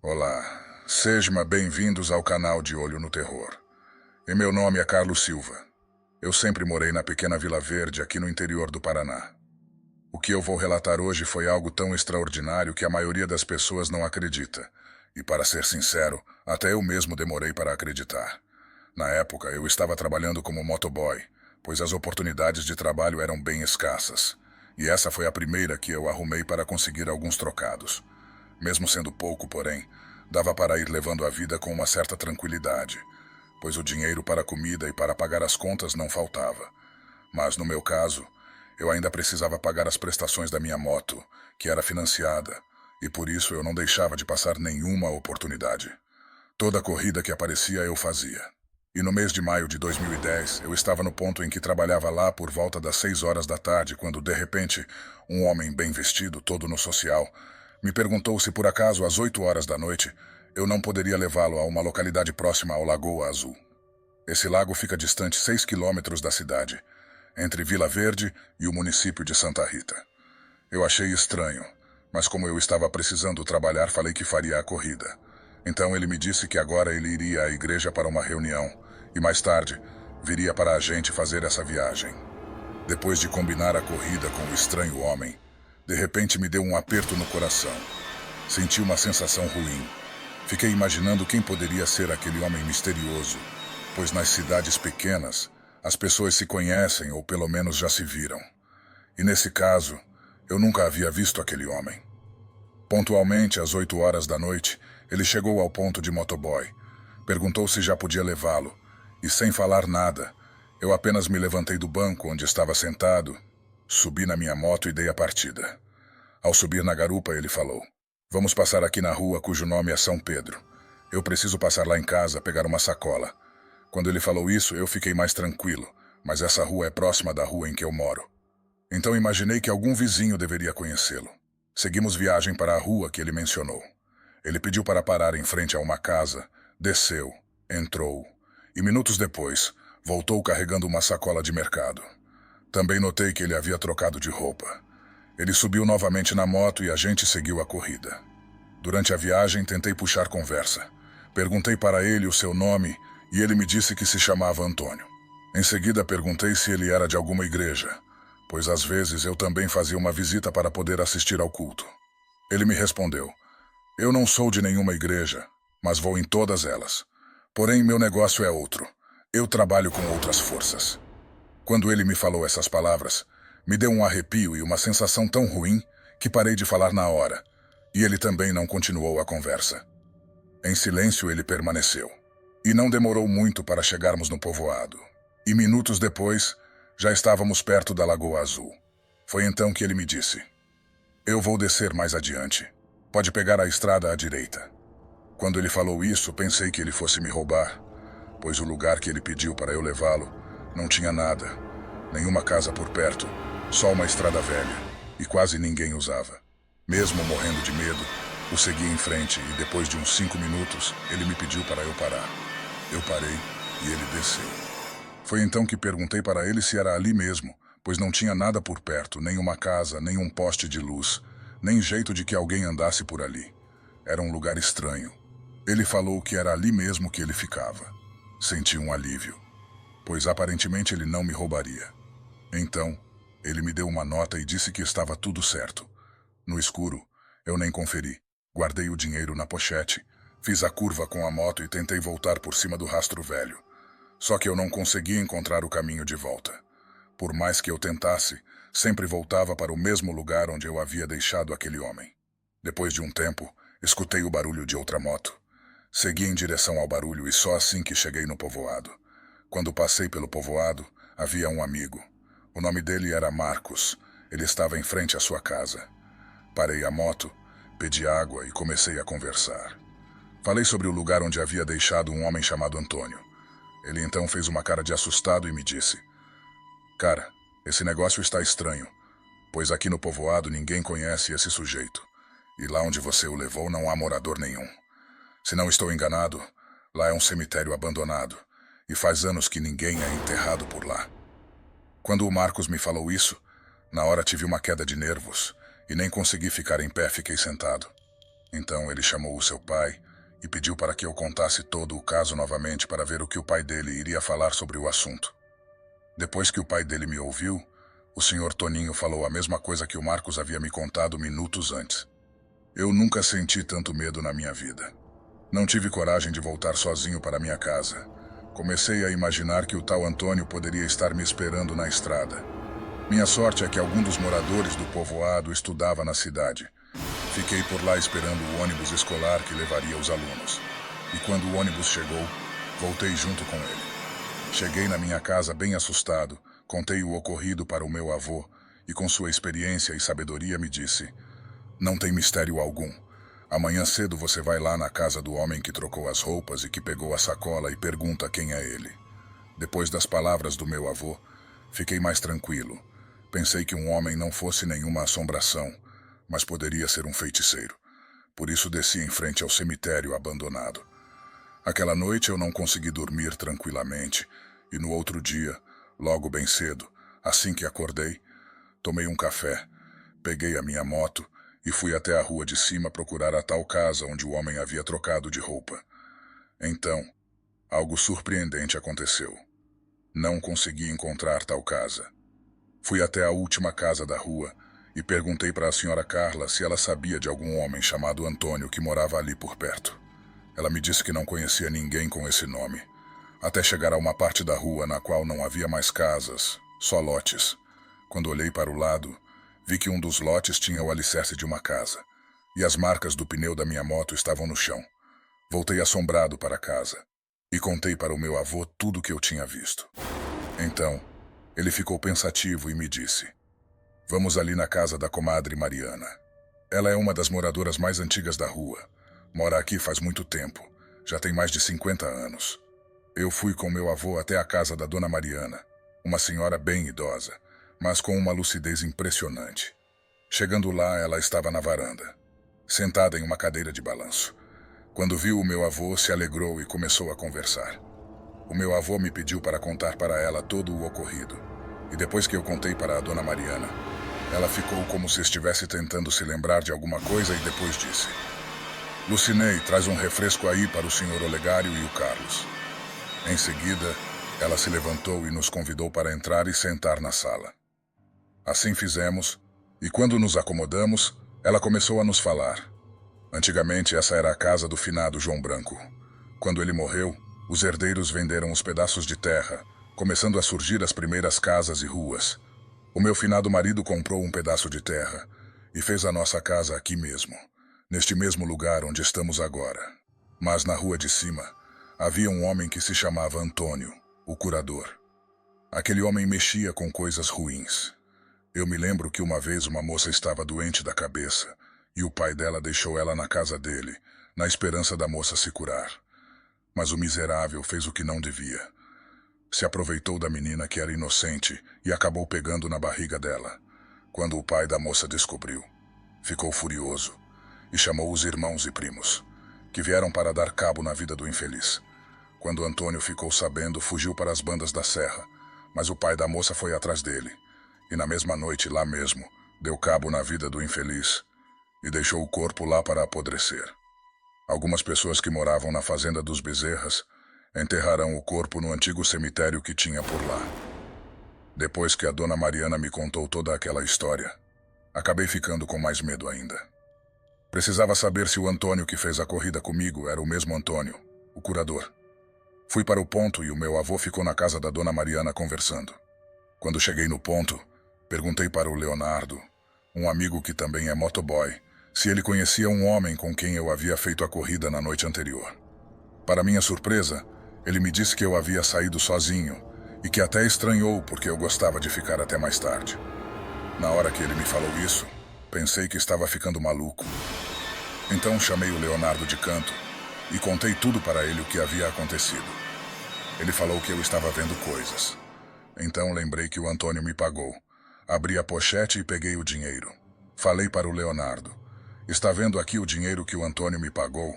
Olá, sejam bem-vindos ao canal de Olho no Terror. E meu nome é Carlos Silva. Eu sempre morei na pequena Vila Verde, aqui no interior do Paraná. O que eu vou relatar hoje foi algo tão extraordinário que a maioria das pessoas não acredita. E para ser sincero, até eu mesmo demorei para acreditar. Na época, eu estava trabalhando como motoboy, pois as oportunidades de trabalho eram bem escassas. E essa foi a primeira que eu arrumei para conseguir alguns trocados. Mesmo sendo pouco, porém, dava para ir levando a vida com uma certa tranquilidade, pois o dinheiro para a comida e para pagar as contas não faltava. Mas, no meu caso, eu ainda precisava pagar as prestações da minha moto, que era financiada, e por isso eu não deixava de passar nenhuma oportunidade. Toda corrida que aparecia eu fazia. E no mês de maio de 2010, eu estava no ponto em que trabalhava lá por volta das 6 horas da tarde, quando, de repente, um homem bem vestido, todo no social, me perguntou se por acaso às 8 horas da noite eu não poderia levá-lo a uma localidade próxima ao Lagoa Azul. Esse lago fica distante 6 quilômetros da cidade, entre Vila Verde e o município de Santa Rita. Eu achei estranho, mas como eu estava precisando trabalhar, falei que faria a corrida. Então ele me disse que agora ele iria à igreja para uma reunião e mais tarde viria para a gente fazer essa viagem. Depois de combinar a corrida com o estranho homem, de repente me deu um aperto no coração. Senti uma sensação ruim. Fiquei imaginando quem poderia ser aquele homem misterioso, pois nas cidades pequenas, as pessoas se conhecem ou pelo menos já se viram. E nesse caso, eu nunca havia visto aquele homem. Pontualmente, às 8 horas da noite, ele chegou ao ponto de motoboy. Perguntou se já podia levá-lo, e sem falar nada, eu apenas me levantei do banco onde estava sentado, subi na minha moto e dei a partida. Ao subir na garupa, ele falou: "Vamos passar aqui na rua cujo nome é São Pedro. Eu preciso passar lá em casa, pegar uma sacola." Quando ele falou isso, eu fiquei mais tranquilo, mas essa rua é próxima da rua em que eu moro. Então imaginei que algum vizinho deveria conhecê-lo. Seguimos viagem para a rua que ele mencionou. Ele pediu para parar em frente a uma casa, desceu, entrou, e minutos depois, voltou carregando uma sacola de mercado. Também notei que ele havia trocado de roupa. Ele subiu novamente na moto e a gente seguiu a corrida. Durante a viagem, tentei puxar conversa. Perguntei para ele o seu nome e ele me disse que se chamava Antônio. Em seguida, perguntei se ele era de alguma igreja, pois às vezes eu também fazia uma visita para poder assistir ao culto. Ele me respondeu: "Eu não sou de nenhuma igreja, mas vou em todas elas. Porém, meu negócio é outro. Eu trabalho com outras forças." Quando ele me falou essas palavras, me deu um arrepio e uma sensação tão ruim que parei de falar na hora, e ele também não continuou a conversa. Em silêncio ele permaneceu, e não demorou muito para chegarmos no povoado. E minutos depois, já estávamos perto da Lagoa Azul. Foi então que ele me disse: "Eu vou descer mais adiante. Pode pegar a estrada à direita." Quando ele falou isso, pensei que ele fosse me roubar, pois o lugar que ele pediu para eu levá-lo não tinha nada, nenhuma casa por perto, só uma estrada velha, e quase ninguém usava. Mesmo morrendo de medo, o segui em frente e depois de uns 5 minutos, ele me pediu para eu parar. Eu parei e ele desceu. Foi então que perguntei para ele se era ali mesmo, pois não tinha nada por perto, nem uma casa, nem um poste de luz, nem jeito de que alguém andasse por ali. Era um lugar estranho. Ele falou que era ali mesmo que ele ficava. Senti um alívio, pois aparentemente ele não me roubaria. Então, ele me deu uma nota e disse que estava tudo certo. No escuro, eu nem conferi. Guardei o dinheiro na pochete, fiz a curva com a moto e tentei voltar por cima do rastro velho. Só que eu não conseguia encontrar o caminho de volta. Por mais que eu tentasse, sempre voltava para o mesmo lugar onde eu havia deixado aquele homem. Depois de um tempo, escutei o barulho de outra moto. Segui em direção ao barulho e só assim que cheguei no povoado. Quando passei pelo povoado, havia um amigo. O nome dele era Marcos. Ele estava em frente à sua casa. Parei a moto, pedi água e comecei a conversar. Falei sobre o lugar onde havia deixado um homem chamado Antônio. Ele então fez uma cara de assustado e me disse: "Cara, esse negócio está estranho, pois aqui no povoado ninguém conhece esse sujeito. E lá onde você o levou não há morador nenhum. Se não estou enganado, lá é um cemitério abandonado, e faz anos que ninguém é enterrado por lá." Quando o Marcos me falou isso, na hora tive uma queda de nervos, e nem consegui ficar em pé, fiquei sentado. Então ele chamou o seu pai e pediu para que eu contasse todo o caso novamente para ver o que o pai dele iria falar sobre o assunto. Depois que o pai dele me ouviu, o senhor Toninho falou a mesma coisa que o Marcos havia me contado minutos antes. Eu nunca senti tanto medo na minha vida. Não tive coragem de voltar sozinho para minha casa. Comecei a imaginar que o tal Antônio poderia estar me esperando na estrada. Minha sorte é que algum dos moradores do povoado estudava na cidade. Fiquei por lá esperando o ônibus escolar que levaria os alunos. E quando o ônibus chegou, voltei junto com ele. Cheguei na minha casa bem assustado, contei o ocorrido para o meu avô e com sua experiência e sabedoria me disse: "Não tem mistério algum. Amanhã cedo você vai lá na casa do homem que trocou as roupas e que pegou a sacola e pergunta quem é ele." Depois das palavras do meu avô, fiquei mais tranquilo. Pensei que um homem não fosse nenhuma assombração, mas poderia ser um feiticeiro. Por isso desci em frente ao cemitério abandonado. Aquela noite eu não consegui dormir tranquilamente e no outro dia, logo bem cedo, assim que acordei, tomei um café, peguei a minha moto e fui até a rua de cima procurar a tal casa onde o homem havia trocado de roupa. Então, algo surpreendente aconteceu. Não consegui encontrar tal casa. Fui até a última casa da rua e perguntei para a senhora Carla se ela sabia de algum homem chamado Antônio que morava ali por perto. Ela me disse que não conhecia ninguém com esse nome, até chegar a uma parte da rua na qual não havia mais casas, só lotes. Quando olhei para o lado, vi que um dos lotes tinha o alicerce de uma casa, e as marcas do pneu da minha moto estavam no chão. Voltei assombrado para casa, e contei para o meu avô tudo o que eu tinha visto. Então, ele ficou pensativo e me disse: "Vamos ali na casa da comadre Mariana. Ela é uma das moradoras mais antigas da rua. Mora aqui faz muito tempo, já tem mais de 50 anos. Eu fui com meu avô até a casa da dona Mariana, uma senhora bem idosa, mas com uma lucidez impressionante. Chegando lá, ela estava na varanda, sentada em uma cadeira de balanço. Quando viu o meu avô, se alegrou e começou a conversar. O meu avô me pediu para contar para ela todo o ocorrido, e depois que eu contei para a dona Mariana, ela ficou como se estivesse tentando se lembrar de alguma coisa e depois disse: "Lucinei, traz um refresco aí para o senhor Olegário e o Carlos." Em seguida, ela se levantou e nos convidou para entrar e sentar na sala. Assim fizemos, e quando nos acomodamos, ela começou a nos falar. Antigamente, essa era a casa do finado João Branco. Quando ele morreu, os herdeiros venderam os pedaços de terra, começando a surgir as primeiras casas e ruas. O meu finado marido comprou um pedaço de terra e fez a nossa casa aqui mesmo, neste mesmo lugar onde estamos agora. Mas na rua de cima, havia um homem que se chamava Antônio, o curador. Aquele homem mexia com coisas ruins. Eu me lembro que uma vez uma moça estava doente da cabeça e o pai dela deixou ela na casa dele, na esperança da moça se curar. Mas o miserável fez o que não devia. Se aproveitou da menina que era inocente e acabou pegando na barriga dela. Quando o pai da moça descobriu, ficou furioso e chamou os irmãos e primos, que vieram para dar cabo na vida do infeliz. Quando Antônio ficou sabendo, fugiu para as bandas da serra, mas o pai da moça foi atrás dele, e na mesma noite, lá mesmo, deu cabo na vida do infeliz e deixou o corpo lá para apodrecer. Algumas pessoas que moravam na fazenda dos Bezerras enterrarão o corpo no antigo cemitério que tinha por lá. Depois que a dona Mariana me contou toda aquela história, acabei ficando com mais medo ainda. Precisava saber se o Antônio que fez a corrida comigo era o mesmo Antônio, o curador. Fui para o ponto e o meu avô ficou na casa da dona Mariana conversando. Quando cheguei no ponto, perguntei para o Leonardo, um amigo que também é motoboy, se ele conhecia um homem com quem eu havia feito a corrida na noite anterior. Para minha surpresa, ele me disse que eu havia saído sozinho e que até estranhou porque eu gostava de ficar até mais tarde. Na hora que ele me falou isso, pensei que estava ficando maluco. Então chamei o Leonardo de canto e contei tudo para ele o que havia acontecido. Ele falou que eu estava vendo coisas. Então lembrei que o Antônio me pagou. Abri a pochete e peguei o dinheiro. Falei para o Leonardo: "Está vendo aqui o dinheiro que o Antônio me pagou?"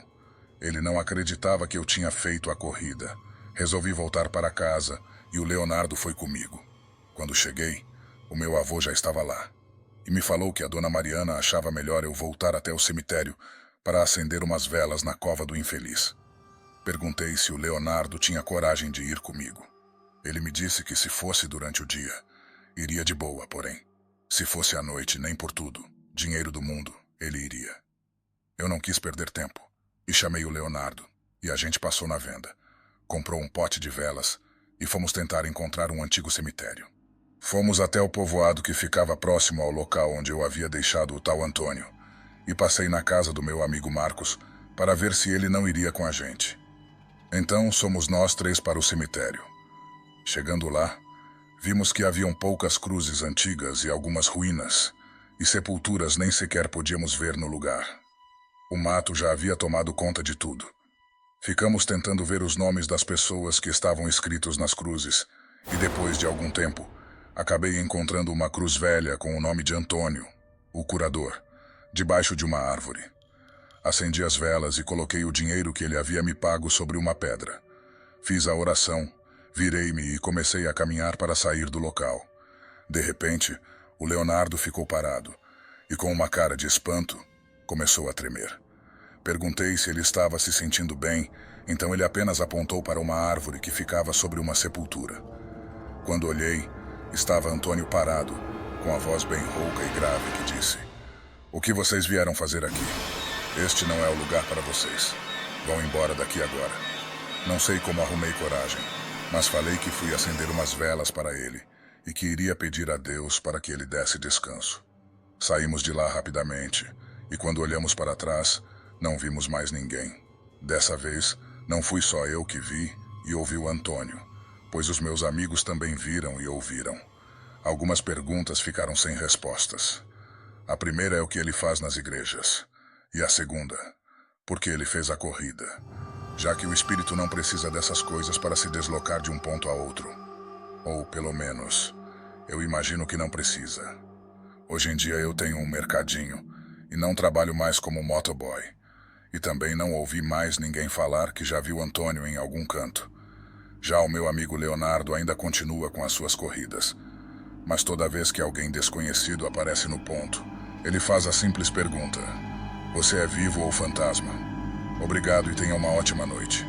Ele não acreditava que eu tinha feito a corrida. Resolvi voltar para casa e o Leonardo foi comigo. Quando cheguei, o meu avô já estava lá e me falou que a dona Mariana achava melhor eu voltar até o cemitério para acender umas velas na cova do infeliz. Perguntei se o Leonardo tinha coragem de ir comigo. Ele me disse que se fosse durante o dia, iria de boa, porém, se fosse à noite, nem por tudo, dinheiro do mundo, ele iria. Eu não quis perder tempo e chamei o Leonardo, e a gente passou na venda. Comprou um pote de velas e fomos tentar encontrar um antigo cemitério. Fomos até o povoado que ficava próximo ao local onde eu havia deixado o tal Antônio, e passei na casa do meu amigo Marcos para ver se ele não iria com a gente. Então somos nós três para o cemitério. Chegando lá, vimos que haviam poucas cruzes antigas e algumas ruínas, e sepulturas nem sequer podíamos ver no lugar. O mato já havia tomado conta de tudo. Ficamos tentando ver os nomes das pessoas que estavam escritos nas cruzes, e depois de algum tempo, acabei encontrando uma cruz velha com o nome de Antônio, o curador, debaixo de uma árvore. Acendi as velas e coloquei o dinheiro que ele havia me pago sobre uma pedra. Fiz a oração, virei-me e comecei a caminhar para sair do local. De repente, o Leonardo ficou parado e, com uma cara de espanto, começou a tremer. Perguntei se ele estava se sentindo bem, então ele apenas apontou para uma árvore que ficava sobre uma sepultura. Quando olhei, estava Antônio parado, com a voz bem rouca e grave que disse: "O que vocês vieram fazer aqui? Este não é o lugar para vocês. Vão embora daqui agora." Não sei como arrumei coragem, mas falei que fui acender umas velas para ele e que iria pedir a Deus para que ele desse descanso. Saímos de lá rapidamente e quando olhamos para trás, não vimos mais ninguém. Dessa vez, não fui só eu que vi e ouvi o Antônio, pois os meus amigos também viram e ouviram. Algumas perguntas ficaram sem respostas. A primeira é o que ele faz nas igrejas. E a segunda, por que ele fez a corrida? Já que o espírito não precisa dessas coisas para se deslocar de um ponto a outro. Ou, pelo menos, eu imagino que não precisa. Hoje em dia eu tenho um mercadinho e não trabalho mais como motoboy. E também não ouvi mais ninguém falar que já viu Antônio em algum canto. Já o meu amigo Leonardo ainda continua com as suas corridas. Mas toda vez que alguém desconhecido aparece no ponto, ele faz a simples pergunta: "Você é vivo ou fantasma? Obrigado e tenha uma ótima noite."